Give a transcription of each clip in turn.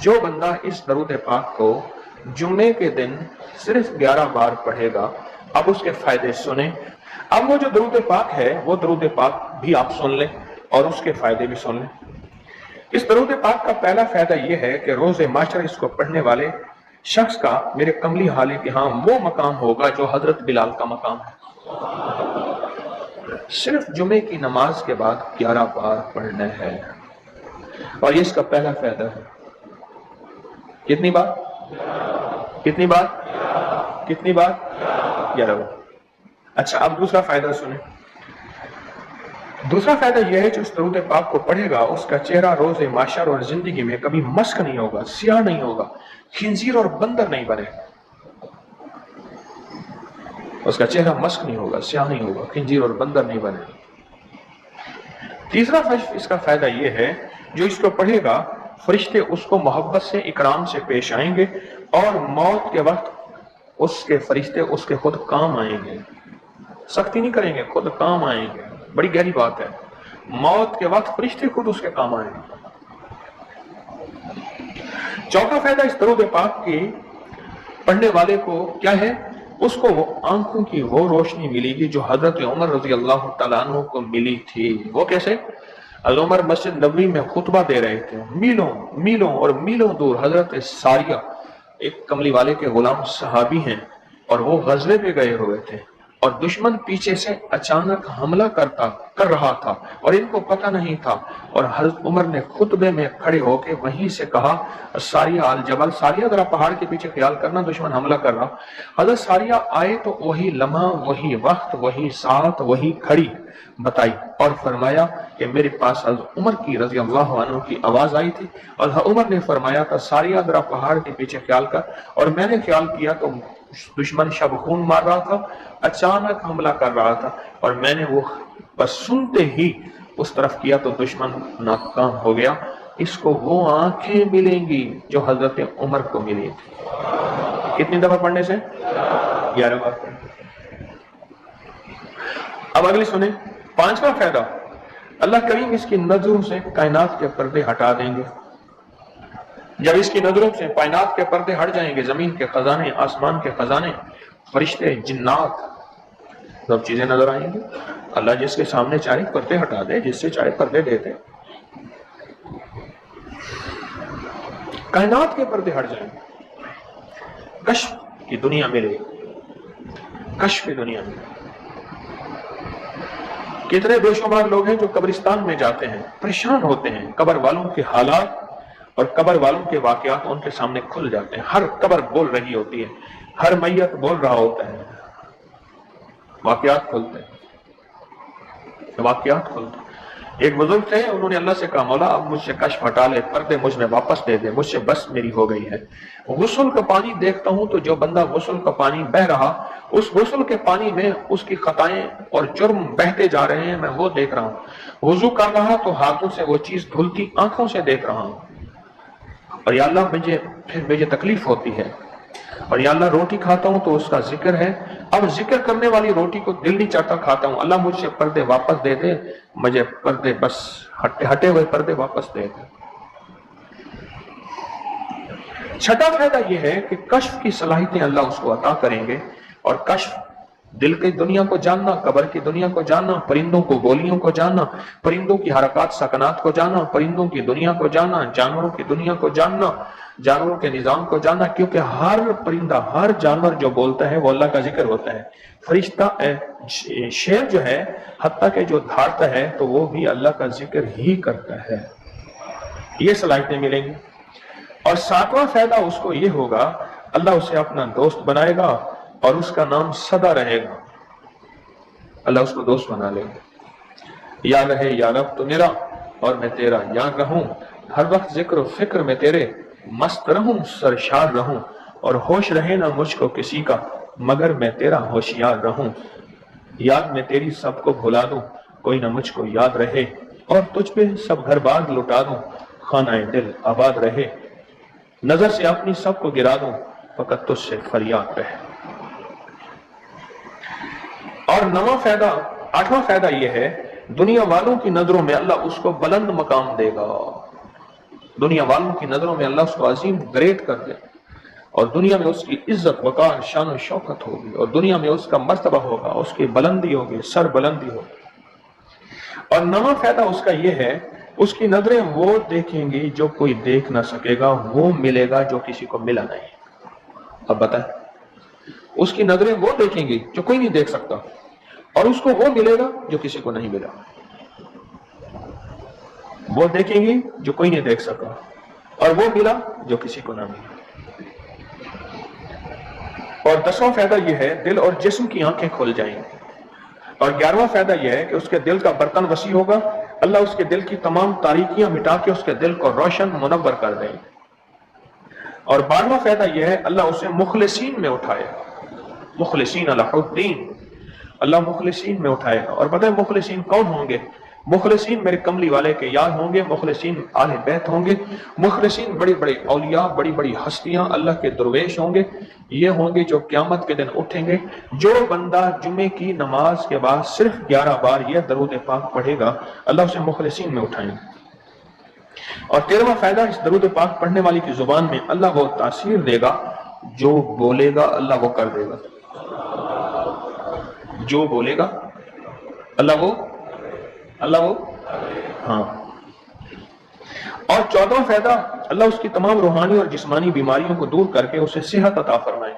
جو بندہ اس درود پاک کو جمعے کے دن صرف 11 بار پڑھے گا، اب اس کے فائدے سنیں۔ اب وہ جو درود پاک ہے وہ درود پاک بھی آپ سن لیں اور اس کے فائدے بھی سن لیں۔ اس درود پاک کا پہلا فائدہ یہ ہے کہ روز معاشر اس کو پڑھنے والے شخص کا میرے کملی حالی کے ہاں وہ مقام ہوگا جو حضرت بلال کا مقام ہے۔ صرف جمعے کی نماز کے بعد 11 بار پڑھنا ہے، اور یہ اس کا پہلا فائدہ ہے۔ کتنی بار؟ کتنی بار؟ کتنی بار؟ 11 بار۔ اچھا، اب دوسرا فائدہ سنیں۔ دوسرا فائدہ یہ ہے جو اس درود پاک کو پڑھے گا اس کا چہرہ روز معاشر اور زندگی میں کبھی مسک نہیں ہوگا، سیاہ نہیں ہوگا، خنزیر اور بندر نہیں بنے۔ اس کا چہرہ مسک نہیں ہوگا، سیاہ نہیں ہوگا، خنزیر اور بندر نہیں بنے۔ تیسرا اس کا فائدہ یہ ہے جو اس کو پڑھے گا فرشتے اس کو محبت سے اکرام سے پیش آئیں گے، اور موت کے وقت اس کے فرشتے اس کے خود کام آئیں گے، سختی نہیں کریں گے، خود کام آئیں گے۔ بڑی گہری بات ہے، موت کے وقت فرشتے خود اس کے کام آئیں گے۔ چوتھا فائدہ اس درود پاک کی پڑھنے والے کو کیا ہے؟ اس کو وہ آنکھوں کی وہ روشنی ملے گی جو حضرت عمر رضی اللہ تعالیٰ عنہ کو ملی تھی۔ وہ کیسے؟ حضرت عمر مسجد نبوی میں خطبہ دے رہے تھے، میلوں میلوں اور میلوں دور حضرت ساریہ ایک کملی والے کے غلام صحابی ہیں، اور وہ غزوے پہ گئے ہوئے تھے، اور دشمن پیچھے سے اچانک حملہ کر رہا تھا اور ان کو پتہ نہیں تھا، اور حضرت عمر نے خطبے میں کھڑے ہو کے وہیں سے کہا ساریہ الجبل، ساریہ ذرا پہاڑ کے پیچھے خیال کرنا، دشمن حملہ کر رہا۔ حضرت ساریہ آئے تو وہی لمحہ، وہی وقت، وہی ساتھ، وہی کھڑی بتائی، اور فرمایا کہ میرے پاس حضرت عمر کی رضی اللہ عنہ کی آواز آئی تھی، اور عمر نے فرمایا تھا ساریہ ذرا پہاڑ کے پیچھے خیال کر، اور میں نے خیال کیا تو دشمن شب خون مار رہا تھا، اچانک حملہ کر رہا تھا، اور میں نے وہ بس سنتے ہی اس طرف کیا تو دشمن ناکام ہو گیا۔ اس کو وہ آنکھیں ملیں گی جو حضرت عمر کو ملی تھی۔ کتنی دفعہ پڑھنے سے؟ 11 بار پڑھنے۔ اب اگلی سنیں، پانچواں فائدہ، اللہ کریم اس کی نظروں سے کائنات کے پردے ہٹا دیں گے۔ جب اس کی نظروں سے کائنات کے پردے ہٹ جائیں گے، زمین کے خزانے، آسمان کے خزانے، فرشتے، جنات، سب چیزیں نظر آئیں گی۔ اللہ جس کے سامنے چاہے پردے ہٹا دے، جس سے چاہے پردے دے دے۔ کائنات کے پردے ہٹ جائیں گے، کشف کی دنیا ملے گی، کشف کی دنیا ملے گی۔ کتنے بے شمار لوگ ہیں جو قبرستان میں جاتے ہیں، پریشان ہوتے ہیں، قبر والوں کے حالات اور قبر والوں کے واقعات ان کے سامنے کھل جاتے ہیں۔ ہر قبر بول رہی ہوتی ہے، ہر میت بول رہا ہوتا ہے، واقعات کھلتے ہیں، واقعات کھلتے ہیں۔ ایک بزرگ تھے، انہوں نے اللہ سے کہا مولا اب مجھ سے کشف ہٹا لے، پردے مجھ میں واپس دے دے، مجھ سے بس میری ہو گئی ہے۔ غسل کا پانی دیکھتا ہوں تو جو بندہ غسل کا پانی بہ رہا، اس غسل کے پانی میں اس کی خطائیں اور جرم بہتے جا رہے ہیں، میں وہ دیکھ رہا ہوں۔ وضو کر رہا تو ہاتھوں سے وہ چیز دھلتی آنکھوں سے دیکھ رہا ہوں، اور یا اللہ مجھے تکلیف ہوتی ہے، اور یا اللہ روٹی کھاتا ہوں تو اس کا ذکر ہے، اب ذکر کرنے والی روٹی کو دل نہیں چاہتا کھاتا ہوں، اللہ مجھ سے پردے واپس دے دے، مجھے پردے بس ہٹے ہوئے پردے واپس دے دے۔ چھٹا فائدہ یہ ہے کہ کشف کی صلاحیتیں اللہ اس کو عطا کریں گے، اور کشف دل کی دنیا کو جاننا، قبر کی دنیا کو جاننا، پرندوں کو بولیوں کو جاننا، پرندوں کی حرکات سکنات کو جاننا، پرندوں کی دنیا کو جاننا، جانوروں کی دنیا کو جاننا، جانوروں کے نظام کو جاننا، کیونکہ ہر پرندہ، ہر جانور جو بولتا ہے وہ اللہ کا ذکر ہوتا ہے۔ فرشتہ شیر جو ہے حتیٰ کہ جو دھاڑتا ہے تو وہ بھی اللہ کا ذکر ہی کرتا ہے۔ یہ صلاحیتیں ملیں گی۔ اور ساتواں فائدہ اس کو یہ ہوگا، اللہ اسے اپنا دوست بنائے گا اور اس کا نام سدا رہے گا۔ اللہ اس کو دوست بنا لے گا۔ یا رہے یا رب تو میرا اور میں تیرا یار رہوں، ہر وقت ذکر و فکر میں تیرے مست رہوں، سرشار رہوں، اور ہوش رہے نہ مجھ کو کسی کا مگر میں تیرا ہوشیار رہوں۔ یاد میں تیری سب کو بھلا دوں، کوئی نہ مجھ کو یاد رہے، اور تجھ پہ سب گھر بار لٹا دوں، خانہ دل آباد رہے۔ نظر سے اپنی سب کو گرا دوں، فقط تجھ سے فریاد رہے۔ اور آٹھواں فائدہ یہ ہے، دنیا والوں کی نظروں میں اللہ اس کو بلند مقام دے گا۔ دنیا والوں کی نظروں میں اللہ اس کو عظیم گریٹ کر دے، اور دنیا میں اس کی عزت وقار شان و شوکت ہوگی، اور دنیا میں اس کا مرتبہ ہوگا، اس کی بلندی ہوگی، سر بلندی ہوگی۔ اور نواں فائدہ اس کا یہ ہے، اس کی نظریں وہ دیکھیں گی جو کوئی دیکھ نہ سکے گا، وہ ملے گا جو کسی کو ملا نہیں۔ اب بتائیں، اس کی نظریں وہ دیکھیں گی جو کوئی نہیں دیکھ سکتا، اور اس کو وہ ملے گا جو کسی کو نہیں ملا۔ وہ دیکھیں گی جو کوئی نہیں دیکھ سکا، اور وہ ملا جو کسی کو نہ ملا۔ اور 10واں فائدہ یہ ہے، دل اور جسم کی آنکھیں کھل جائیں گی۔ اور 11واں فائدہ یہ ہے کہ اس کے دل کا برتن وسیع ہوگا، اللہ اس کے دل کی تمام تاریکیاں مٹا کے اس کے دل کو روشن منور کر دیں گے۔ اور 12واں فائدہ یہ ہے، اللہ اسے مخلصین میں اٹھائے، مخلصین اللہ الدین، اللہ مخلصین میں اٹھائے گا۔ اور پتہ ہے مخلصین کون ہوں گے؟ مخلصین میرے کملی والے کے یار ہوں گے، مخلصین آل بیت ہوں گے، مخلصین بڑی بڑی اولیاء، بڑی بڑی ہستیاں اللہ کے درویش ہوں گے۔ یہ ہوں گے جو قیامت کے دن اٹھیں گے۔ جو بندہ جمعے کی نماز کے بعد صرف 11 بار یہ درود پاک پڑھے گا، اللہ اسے مخلصین میں اٹھائیں گے۔ اور 13واں فائدہ، اس درود پاک پڑھنے والی کی زبان میں اللہ وہ تاثیر دے گا، جو بولے گا اللہ وہ کر دے گا، جو بولے گا اللہ وہ ہاں۔ اور 14واں فائدہ، اللہ اس کی تمام روحانی اور جسمانی بیماریوں کو دور کر کے اسے صحت عطا فرمائے۔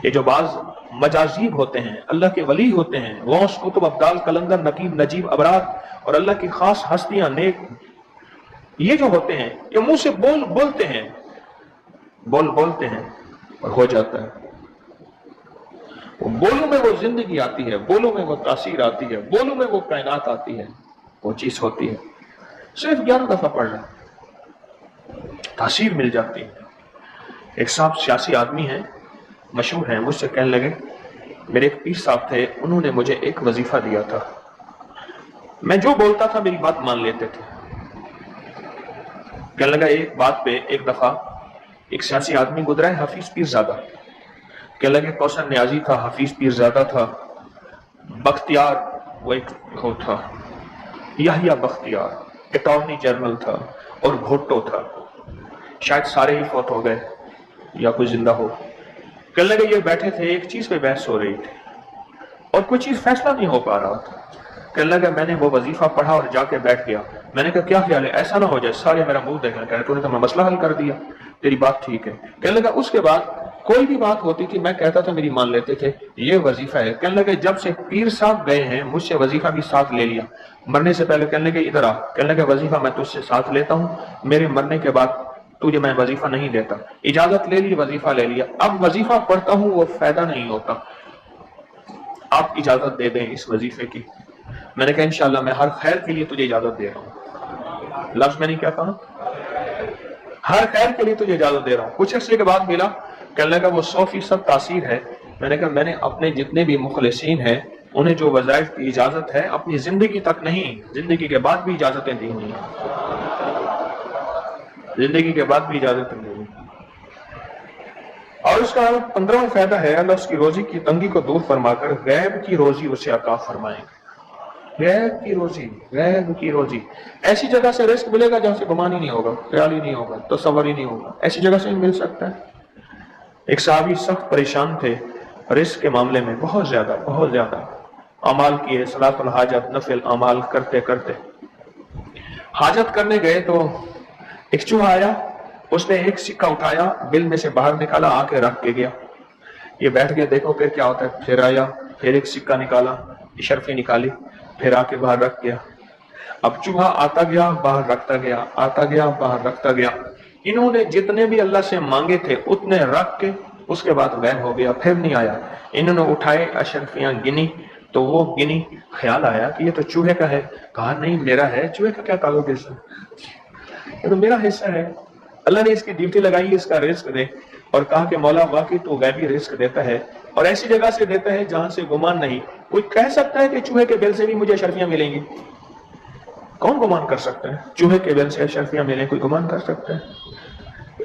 یہ جو بعض مجازیب ہوتے ہیں، اللہ کے ولی ہوتے ہیں، غوث، قطب، ابدال، قلندر، نقیب، نجیب، ابرار اور اللہ کی خاص ہستیاں، نیک، یہ جو ہوتے ہیں یہ منہ سے بولتے ہیں اور ہو جاتا ہے۔ بولوں میں وہ زندگی آتی ہے، بولوں میں وہ تاثیر آتی ہے، بولوں میں وہ کائنات آتی ہے، وہ چیز ہوتی ہے۔ صرف 11 دفعہ پڑھ لیں، تاثیر مل جاتی ہے۔ ایک صاحب سیاسی آدمی ہیں، مشہور ہیں، مجھ سے کہنے لگے، میرے ایک پیر صاحب تھے، انہوں نے مجھے ایک وظیفہ دیا تھا، میں جو بولتا تھا میری بات مان لیتے تھے۔ کہنے لگا ایک بات پہ ایک دفعہ ایک سیاسی آدمی گزرا ہے، حفیظ پیر زادہ، کہنے لگے کوثر نیازی تھا، حفیظ پیر زادہ تھا، بختیار وہ ایک وہ تھا، یحییٰ بختیار اٹارنی جنرل تھا، اور بھٹو تھا، شاید سارے ہی فوت ہو گئے یا کوئی زندہ ہو۔ کہنے لگے یہ بیٹھے تھے، ایک چیز پہ بحث ہو رہی تھی اور کوئی چیز فیصلہ نہیں ہو پا رہا تھا۔ کہنے لگا میں نے وہ وظیفہ پڑھا اور جا کے بیٹھ گیا۔ میں نے کہا کیا خیال ہے، ایسا نہ ہو جائے سارے میرا منہ دیکھنا، کہہ رہے تو نے تو میں مسئلہ حل کر دیا، تیری بات ٹھیک ہے۔ کہنے لگا اس کے بعد کوئی بھی بات ہوتی تھی میں کہتا تھا میری مان لیتے تھے، یہ وظیفہ ہے۔ کہنے لگے جب سے پیر صاحب گئے ہیں مجھ سے وظیفہ بھی ساتھ لے لیا، مرنے سے پہلے کہنے لگے ادھر آ، کہنے لگے وظیفہ میں تجھ سے ساتھ لیتا ہوں، میرے مرنے کے بعد تجھے میں وظیفہ نہیں دیتا، اجازت لے لی، وظیفہ لے لیا، اب وظیفہ پڑھتا ہوں وہ فائدہ نہیں ہوتا، آپ اجازت دے دیں اس وظیفے کی۔ میں نے کہا انشاءاللہ میں ہر خیر کے لیے تجھے اجازت دے رہا ہوں، لفظ میں نے کیا کہا، ہر خیر کے لیے تجھے اجازت دے رہا ہوں۔ کچھ عرصے کے بعد ملا، کہنے لگا وہ 100% تاثیر ہے۔ میں نے کہا میں نے اپنے جتنے بھی مخلصین ہیں انہیں جو وظائف کی اجازت ہے اپنی زندگی تک نہیں، زندگی کے بعد بھی اجازتیں دی ہوئی ہیں، زندگی کے بعد بھی اجازتیں دی ہوئی ہیں۔ اور اس کا 15واں فائدہ ہے، اللہ اس کی روزی کی تنگی کو دور فرما کر غیب کی روزی اسے عطا فرمائیں گے۔ غیب کی روزی ایسی جگہ سے رزق ملے گا جہاں سے گمان ہی نہیں ہوگا، خیال ہی نہیں ہوگا، تصور ہی نہیں ہوگا، ایسی جگہ سے ہی مل سکتا ہے۔ ایک صحابی سخت پریشان تھے رزق کے معاملے میں، بہت زیادہ اعمال کیے، صلاۃ الحاجت، نفل اعمال کرتے کرتے حاجت کرنے گئے تو ایک چوہا آیا، اس نے ایک سکہ اٹھایا، بل میں سے باہر نکالا، آ کے رکھ کے گیا۔ یہ بیٹھ کے دیکھو پھر کیا ہوتا ہے، پھر آیا، پھر ایک سکہ نکالا، اشرفی نکالی، پھر آ کے باہر رکھ گیا۔ اب چوہا آتا گیا، باہر رکھتا گیا، آتا گیا، باہر رکھتا گیا۔ انہوں نے جتنے بھی اللہ سے مانگے تھے اتنے رکھ کے اس کے بعد غائب ہو گیا، پھر نہیں آیا۔ انہوں نے اٹھائے اشرفیاں گنی تو وہ گنی، خیال آیا کہ یہ تو چوہے کا ہے، کہا نہیں میرا ہے، چوہے کا کیا تعلق ہے، یہ تو میرا حصہ ہے۔ اللہ نے اس کی ڈیوٹی لگائی اس کا رزق دے، اور کہا کہ مولا واقعی تو غیبی رزق دیتا ہے اور ایسی جگہ سے دیتا ہے جہاں سے گمان نہیں۔ کوئی کہہ سکتا ہے کہ چوہے کے بل سے بھی مجھے اشرفیاں ملیں گی؟ کون گمان کر سکتا ہے چوہے کے بل سے اشرفیاں ملیں؟ کوئی گمان کر سکتا ہے؟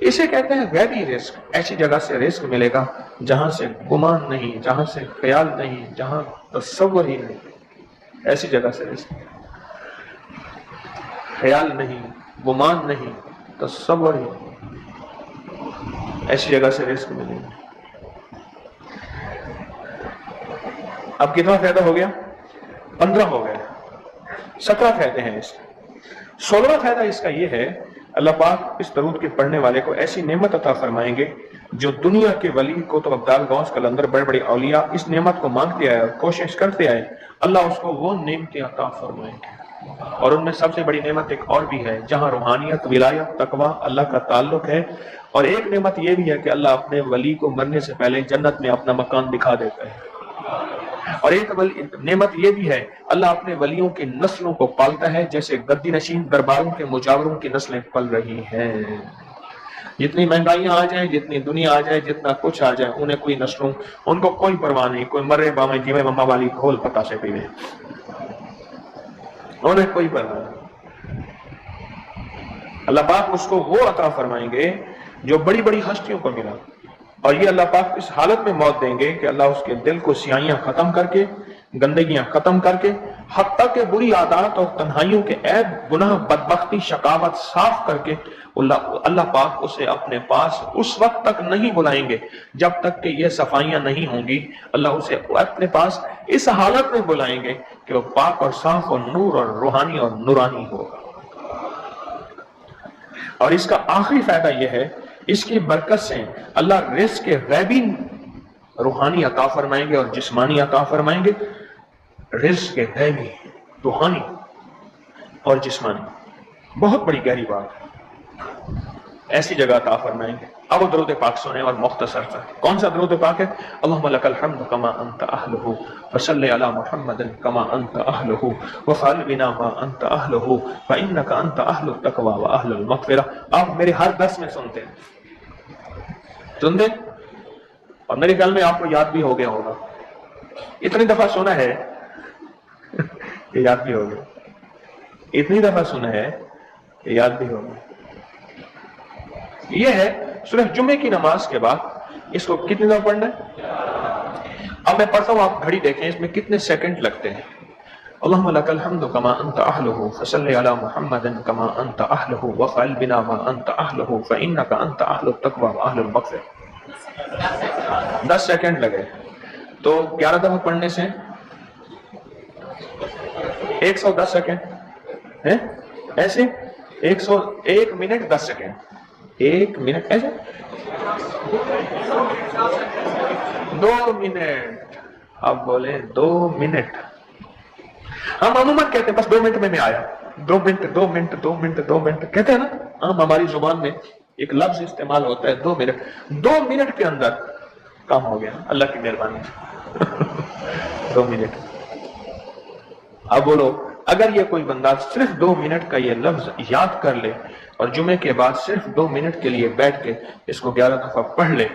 اسے کہتے ہیں غیبی رزق، ایسی جگہ سے رزق ملے گا جہاں سے گمان نہیں، جہاں سے خیال نہیں، جہاں تصور ہی نہیں، ایسی جگہ سے رزق۔ خیال نہیں، گمان نہیں، تصور ہی، ایسی جگہ سے رزق ملے گا۔ اب کتنا فائدہ ہو گیا؟ 15 ہو گئے، 17 فائدے ہیں اس کے۔ 16واں فائدہ اس کا یہ ہے، اللہ پاک اس درود کے پڑھنے والے کو ایسی نعمت عطا فرمائیں گے جو دنیا کے ولی کتب ابدال غوث قلندر بڑے بڑے اولیاء اس نعمت کو مانگتے آئے اور کوشش کرتے آئے، اللہ اس کو وہ نعمتیں عطا فرمائیں گے۔ اور ان میں سب سے بڑی نعمت ایک اور بھی ہے، جہاں روحانیت، ولایت، تقوی، اللہ کا تعلق ہے، اور ایک نعمت یہ بھی ہے کہ اللہ اپنے ولی کو مرنے سے پہلے جنت میں اپنا مکان دکھا دیتا ہے، اور ایک نعمت یہ بھی ہے، اللہ اپنے ولیوں کی نسلوں کو پالتا ہے جیسے گدی نشین درباروں کے مجاوروں کی نسلیں پل رہی ہیں۔ جتنی مہنگائیاں آ جائیں، جتنی دنیا آ جائے، جتنا کچھ آ جائے، انہیں کوئی نسلوں، ان کو کوئی پرواہ نہیں، کوئی مرے بامے جیوے مما والی کھول پتا سے پیوے، انہیں کوئی پرواہ نہیں۔ اللہ پاک اس کو وہ عطا فرمائیں گے جو بڑی بڑی ہستیوں کو ملا، اور یہ اللہ پاک اس حالت میں موت دیں گے کہ اللہ اس کے دل کو سیاہیاں ختم کر کے، گندگیاں ختم کر کے، حتیٰ کہ بری عادات اور تنہائیوں کے عیب، گناہ، بدبختی، شقاوت صاف کر کے اللہ پاک اسے اپنے پاس اس وقت تک نہیں بلائیں گے جب تک کہ یہ صفائیاں نہیں ہوں گی۔ اللہ اسے اپنے پاس اس حالت میں بلائیں گے کہ وہ پاک اور صاف اور نور اور روحانی اور نورانی ہوگا۔ اور اس کا آخری فائدہ یہ ہے، اس کی برکت سے اللہ رزق کے غیبی روحانی عطا فرمائیں گے اور جسمانی عطا فرمائیں گے، رزق کے غیبی روحانی اور جسمانی، بہت بڑی گہری بات ہے، ایسی جگہ عطا فرمائیں گے۔ اب وہ درود پاک سنیں اور مختصر سا، کون سا درود پاک ہے؟ اللہم لک الحمد کما انت اہلہ وصلی علی محمد کما انت اہلہ وفعل بنا ما انت اہلہ فانک انت اہل التقوی واہل المغفرہ۔ آپ میرے ہر درس میں سنتے ہیں، اور میرے خیال میں آپ کو یاد بھی ہو گیا ہوگا، اتنی دفعہ سنا ہے کہ یاد بھی ہو گیا، اتنی دفعہ سنا ہے کہ یاد بھی ہو گیا۔ یہ ہے صرف جمعے کی نماز کے بعد اس کو کتنی دفعہ پڑھنا ہے؟ اب میں پڑھتا ہوں، آپ گھڑی دیکھیں اس میں کتنے سیکنڈ لگتے ہیں۔ اللہم لک الحمد کما انت اہلہ فصلی علی محمد کما انت اہلہ وفعل بنا ما انت اہلہ فانک انت اہل التقوی واہل المغفرہ۔ 10 سیکنڈ لگے، تو 11 دفعہ پڑھنے سے 110 سیکنڈ ہے، ایسے 1 منٹ 10 سیکنڈ، 1 منٹ ایسے 2 منٹ، آپ بولے 2 منٹ، ہم عموماً کہتے ہیں بس 2 منٹ میں آیا، 2 منٹ 2 منٹ 2 منٹ 2 منٹ کہتے ہیں نا، ہم ہماری زبان میں ایک لفظ استعمال ہوتا ہے 2 منٹ، 2 منٹ کے اندر کام ہو گیا اللہ کی مہربانی سے۔ 2 منٹ۔ اب بولو، اگر یہ کوئی بندہ صرف 2 منٹ کا یہ لفظ یاد کر لے اور جمعے کے بعد صرف 2 منٹ کے لیے بیٹھ کے اس کو 11 دفعہ پڑھ لے